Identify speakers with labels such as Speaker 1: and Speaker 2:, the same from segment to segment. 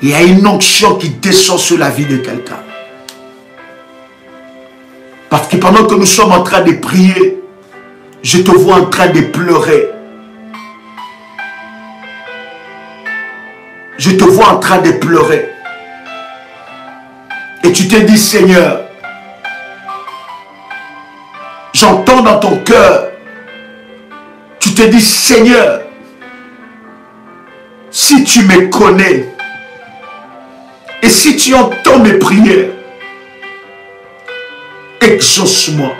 Speaker 1: Il y a une onction qui descend sur la vie de quelqu'un. Parce que pendant que nous sommes en train de prier, je te vois en train de pleurer. Je te vois en train de pleurer. Et tu te dis, Seigneur, j'entends dans ton cœur, tu te dis, Seigneur, si tu me connais, et si tu entends mes prières, exauce-moi.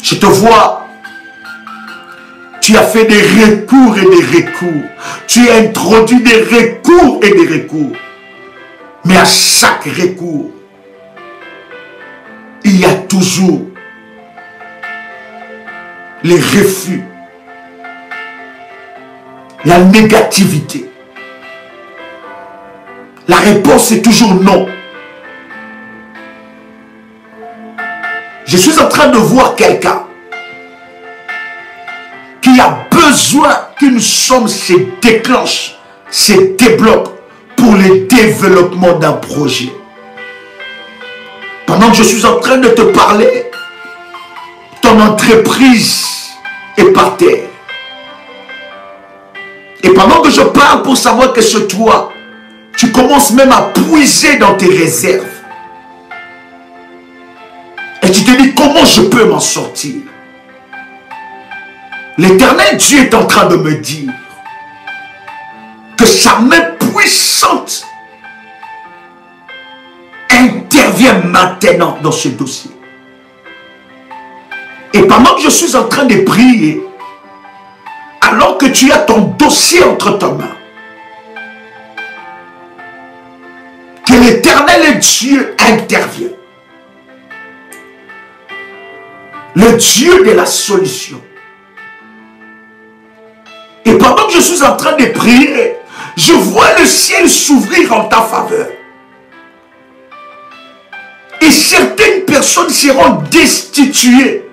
Speaker 1: Je te vois, tu as fait des recours et des recours. Tu as introduit des recours et des recours. Mais à chaque recours, il y a toujours les refus, la négativité. La réponse est toujours non. Je suis en train de voir quelqu'un qui a besoin qu'une somme se déclenche, se débloque pour le développement d'un projet. Pendant que je suis en train de te parler, ton entreprise est par terre. Et pendant que je parle pour savoir que c'est toi, tu commences même à puiser dans tes réserves. Et tu te dis, comment je peux m'en sortir? L'Éternel Dieu est en train de me dire que sa main puissante intervient maintenant dans ce dossier. Et pendant que je suis en train de prier, alors que tu as ton dossier entre tes mains, que l'Éternel Dieu intervient. Le Dieu de la solution. Et pendant que je suis en train de prier, je vois le ciel s'ouvrir en ta faveur. Et certaines personnes seront destituées.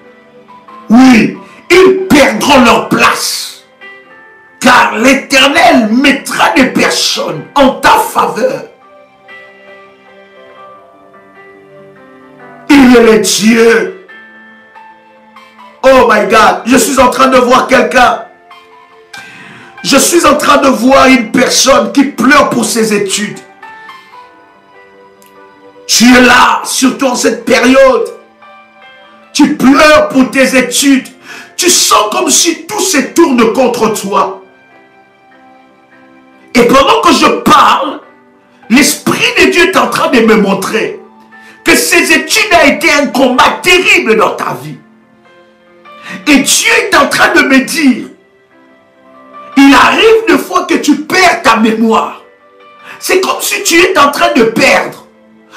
Speaker 1: Oui, ils perdront leur place. Car l'Éternel mettra des personnes en ta faveur. Il est le Dieu. Oh my God, je suis en train de voir quelqu'un. Je suis en train de voir une personne qui pleure pour ses études. Tu es là, surtout en cette période. Tu pleures pour tes études. Tu sens comme si tout se tourne contre toi. Et pendant que je parle, l'Esprit de Dieu est en train de me montrer que ces études ont été un combat terrible dans ta vie. Et Dieu est en train de me dire, il arrive des fois que tu perds ta mémoire. C'est comme si tu es en train de perdre.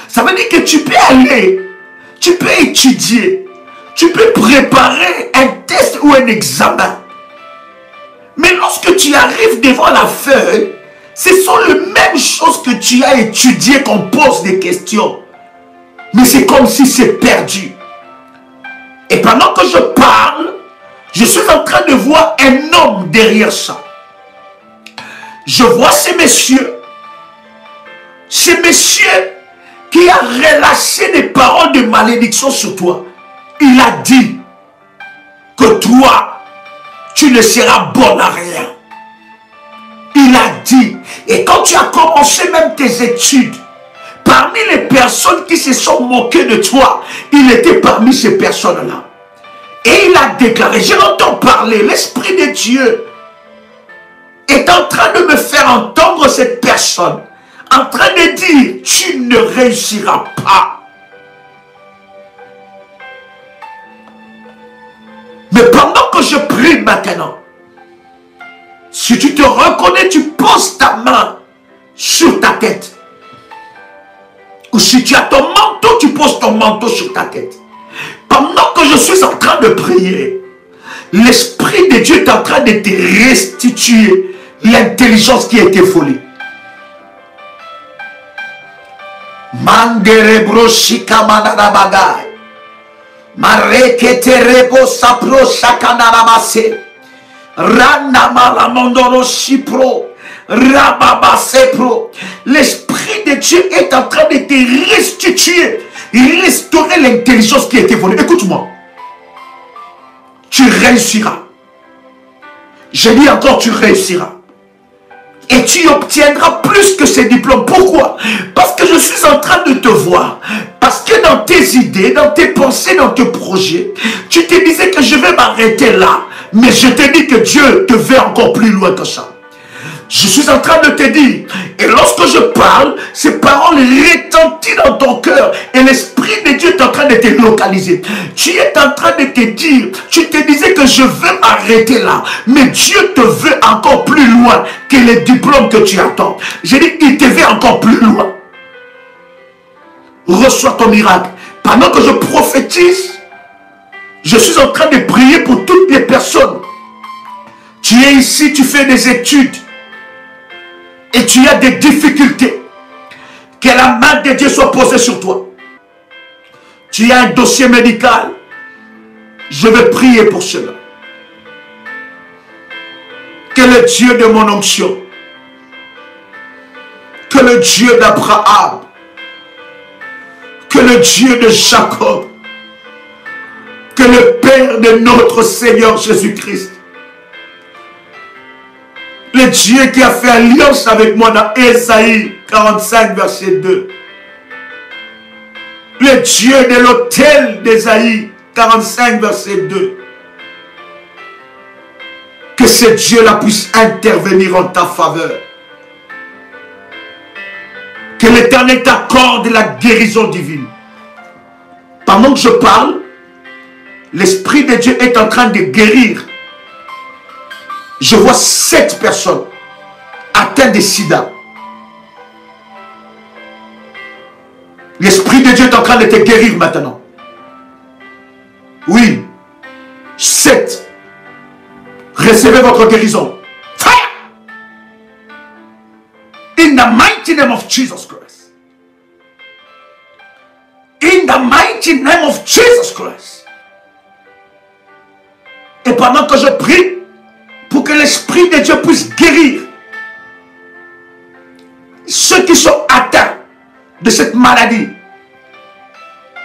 Speaker 1: Ça veut dire que tu peux aller, tu peux étudier, tu peux préparer un test ou un examen. Mais lorsque tu arrives devant la feuille, ce sont les mêmes choses que tu as étudiées qu'on pose des questions. Mais c'est comme si c'est perdu. Et pendant que je parle, je suis en train de voir un homme derrière ça. Je vois ce monsieur qui a relâché des paroles de malédiction sur toi. Il a dit que toi, tu ne seras bon à rien. Il a dit, et quand tu as commencé même tes études, parmi les personnes qui se sont moquées de toi, il était parmi ces personnes-là. Et il a déclaré, je l'entends parler, l'Esprit de Dieu est en train de me faire entendre cette personne, en train de dire, tu ne réussiras pas. Mais pendant que je prie maintenant, si tu te reconnais, tu poses ta main sur ta tête. Ou si tu as ton manteau, tu poses ton manteau sur ta tête. Pendant que je suis en train de prier, l'Esprit de Dieu est en train de te restituer l'intelligence qui a été volée. Manderebro shikamanana bagay. Mareketerebo sapro shakanana mase. Rana malamondoro shipro. Rababa Sepro. L'Esprit de Dieu est en train de te restituer, restaurer l'intelligence qui a été volée. Écoute-moi. Tu réussiras. Je dis encore, tu réussiras. Et tu obtiendras plus que ces diplômes. Pourquoi? Parce que je suis en train de te voir. Parce que dans tes idées, dans tes pensées, dans tes projets, tu te disais que je vais m'arrêter là. Mais je te dis que Dieu te veut encore plus loin que ça. Je suis en train de te dire, et lorsque je parle, ces paroles retentissent dans ton cœur, et l'Esprit de Dieu est en train de te localiser. Tu es en train de te dire, tu te disais que je veux m'arrêter là, mais Dieu te veut encore plus loin que les diplômes que tu attends. J'ai dit, il te veut encore plus loin. Reçois ton miracle. Pendant que je prophétise, je suis en train de prier pour toutes les personnes. Tu es ici, tu fais des études, et tu as des difficultés, que la main de Dieu soit posée sur toi. Tu as un dossier médical, je vais prier pour cela. Que le Dieu de mon onction, que le Dieu d'Abraham, que le Dieu de Jacob, que le Père de notre Seigneur Jésus-Christ, le Dieu qui a fait alliance avec moi dans Ésaïe 45, verset 2. Le Dieu de l'autel d'Ésaïe 45, verset 2. Que ce Dieu-là puisse intervenir en ta faveur. Que l'Éternel t'accorde la guérison divine. Pendant que je parle, l'Esprit de Dieu est en train de guérir. Je vois 7 personnes atteintes de sida. L'Esprit de Dieu est en train de te guérir maintenant. Oui. 7. Recevez votre guérison. Fire! In the mighty name of Jesus Christ. In the mighty name of Jesus Christ. Et pendant que je prie, pour que l'Esprit de Dieu puisse guérir ceux qui sont atteints de cette maladie.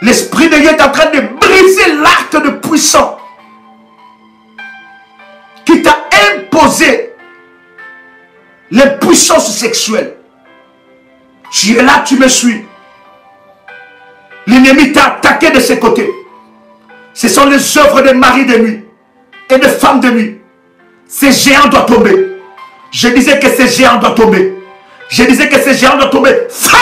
Speaker 1: L'Esprit de Dieu est en train de briser l'arc de puissant qui t'a imposé les puissances sexuelles. Tu es là, tu me suis. L'ennemi t'a attaqué de ses côtés. Ce sont les œuvres de maris de nuit et de femmes de nuit. Ces géants doivent tomber. Je disais que ces géants doivent tomber. Je disais que ces géants doivent tomber. Fire!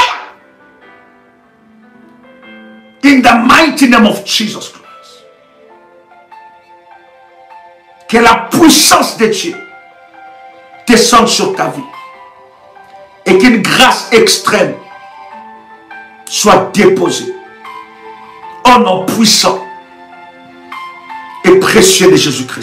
Speaker 1: In the mighty name of Jesus Christ. Que la puissance de Dieu descende sur ta vie. Et qu'une grâce extrême soit déposée. Au nom puissant et précieux de Jésus-Christ.